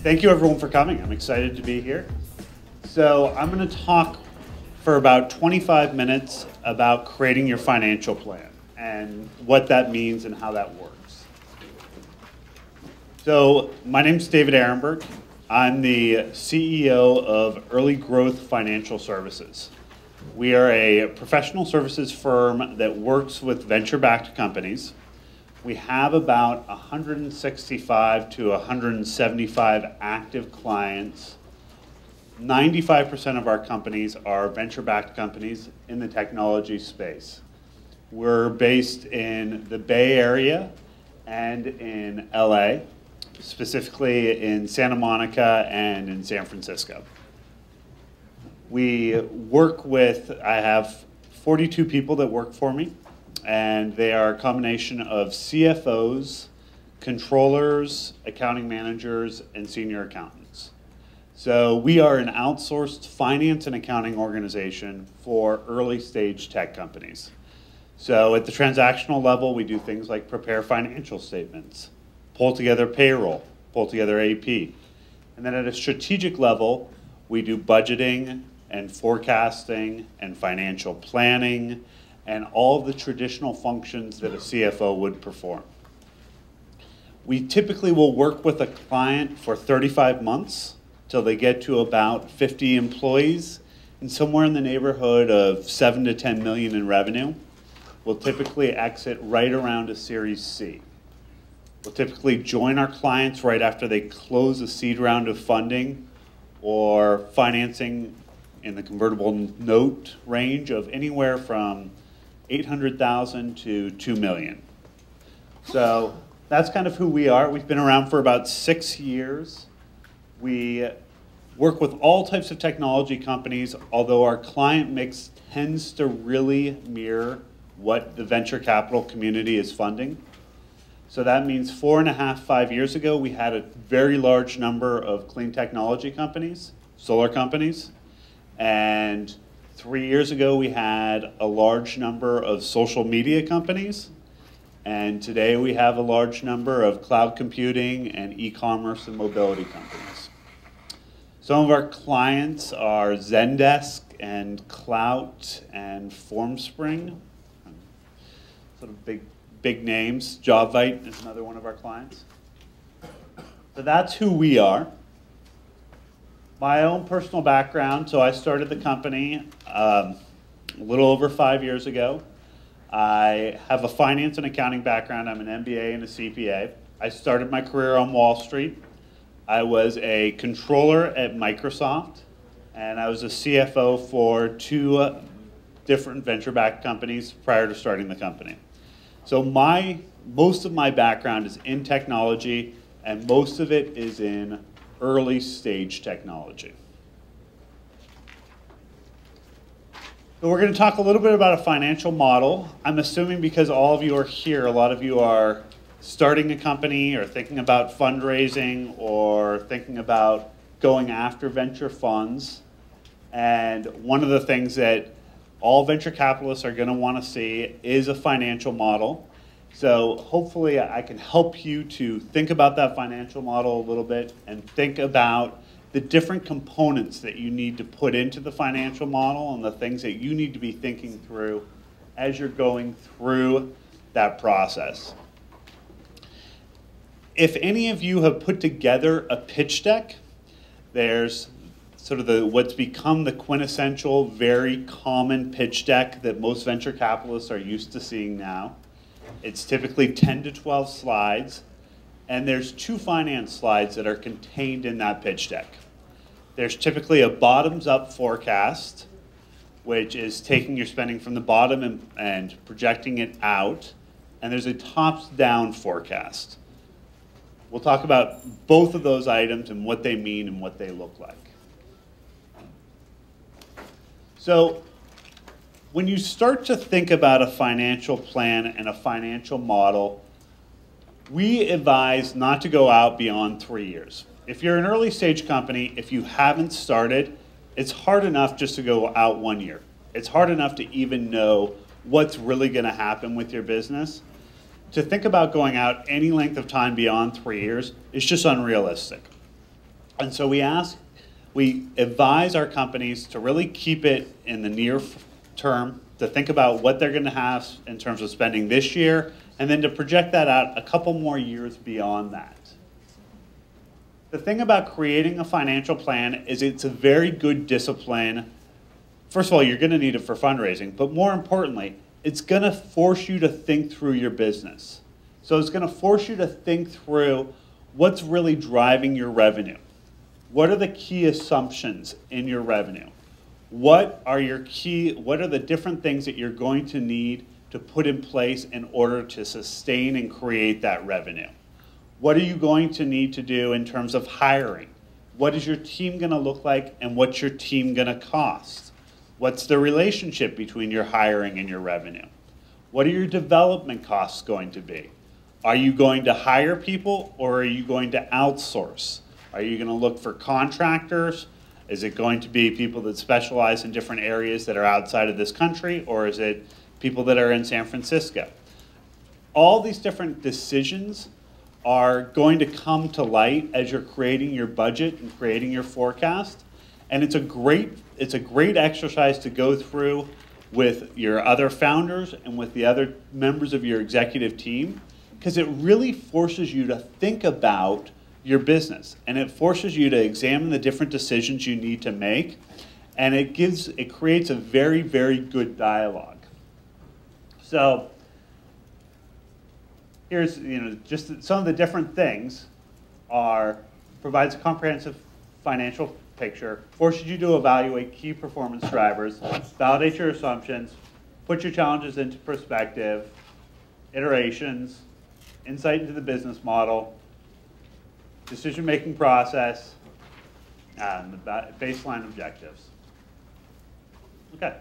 Thank you everyone for coming. I'm excited to be here. So I'm going to talk for about 25 minutes about creating your financial plan and what that means and how that works. So my name's David Ehrenberg. I'm the CEO of Early Growth Financial Services. We are a professional services firm that works with venture-backed companies. We have about 165 to 175 active clients. 95% of our companies are venture-backed companies in the technology space. We're based in the Bay Area and in LA, specifically in Santa Monica and in San Francisco. We work with, I have 42 people that work for me, and they are a combination of CFOs, controllers, accounting managers, and senior accountants. So we are an outsourced finance and accounting organization for early stage tech companies. So at the transactional level, we do things like prepare financial statements, pull together payroll, pull together AP. And then at a strategic level, we do budgeting and forecasting and financial planning and all the traditional functions that a CFO would perform. We typically will work with a client for 35 months till they get to about 50 employees and somewhere in the neighborhood of 7 to 10 million in revenue. We'll typically exit right around a Series C. We'll typically join our clients right after they close a seed round of funding or financing in the convertible note range of anywhere from 800,000 to 2 million. So that's kind of who we are. We've been around for about 6 years. We work with all types of technology companies, although our client mix tends to really mirror what the venture capital community is funding. So that means 4.5, 5 years ago, we had a very large number of clean technology companies, solar companies, and 3 years ago, we had a large number of social media companies, and today we have a large number of cloud computing and e-commerce and mobility companies. Some of our clients are Zendesk and Clout and Formspring, sort of big names. Jobvite is another one of our clients. So that's who we are. My own personal background, so I started the company a little over 5 years ago. I have a finance and accounting background. I'm an MBA and a CPA. I started my career on Wall Street. I was a controller at Microsoft, and I was a CFO for 2 different venture-backed companies prior to starting the company. So most of my background is in technology, and most of it is in early stage technology. So we're going to talk a little bit about a financial model. I'm assuming because all of you are here, a lot of you are starting a company or thinking about fundraising or thinking about going after venture funds. And one of the things that all venture capitalists are going to want to see is a financial model. So hopefully I can help you to think about that financial model a little bit and think about the different components that you need to put into the financial model and the things that you need to be thinking through as you're going through that process. If any of you have put together a pitch deck, there's sort of what's become the quintessential, very common pitch deck that most venture capitalists are used to seeing now. It's typically 10 to 12 slides, and there's 2 finance slides that are contained in that pitch deck. There's typically a bottoms-up forecast, which is taking your spending from the bottom and projecting it out, and there's a tops-down forecast. We'll talk about both of those items and what they mean and what they look like. So when you start to think about a financial plan and a financial model, we advise not to go out beyond 3 years. If you're an early stage company, if you haven't started, it's hard enough just to go out 1 year. It's hard enough to even know what's really going to happen with your business. To think about going out any length of time beyond 3 years is just unrealistic. And so we advise our companies to really keep it in the near term, to think about what they're going to have in terms of spending this year, and then to project that out a couple more years beyond that. The thing about creating a financial plan is it's a very good discipline. First of all, you're going to need it for fundraising, but more importantly, it's going to force you to think through your business. So it's going to force you to think through what's really driving your revenue. What are the key assumptions in your revenue? What are the different things that you're going to need to put in place in order to sustain and create that revenue? What are you going to need to do in terms of hiring? What is your team going to look like, and what's your team going to cost? What's the relationship between your hiring and your revenue? What are your development costs going to be? Are you going to hire people, or are you going to outsource? Are you going to look for contractors? Is it going to be people that specialize in different areas that are outside of this country, or is it people that are in San Francisco? All these different decisions are going to come to light as you're creating your budget and creating your forecast. And it's a great exercise to go through with your other founders and with the other members of your executive team, because it really forces you to think about your business, and it forces you to examine the different decisions you need to make, and it creates a very, very good dialogue. So here's just some of the different things. Provides a comprehensive financial picture, forces you to evaluate key performance drivers, validate your assumptions, put your challenges into perspective, iterations, insight into the business model, decision-making process, and the baseline objectives. Okay.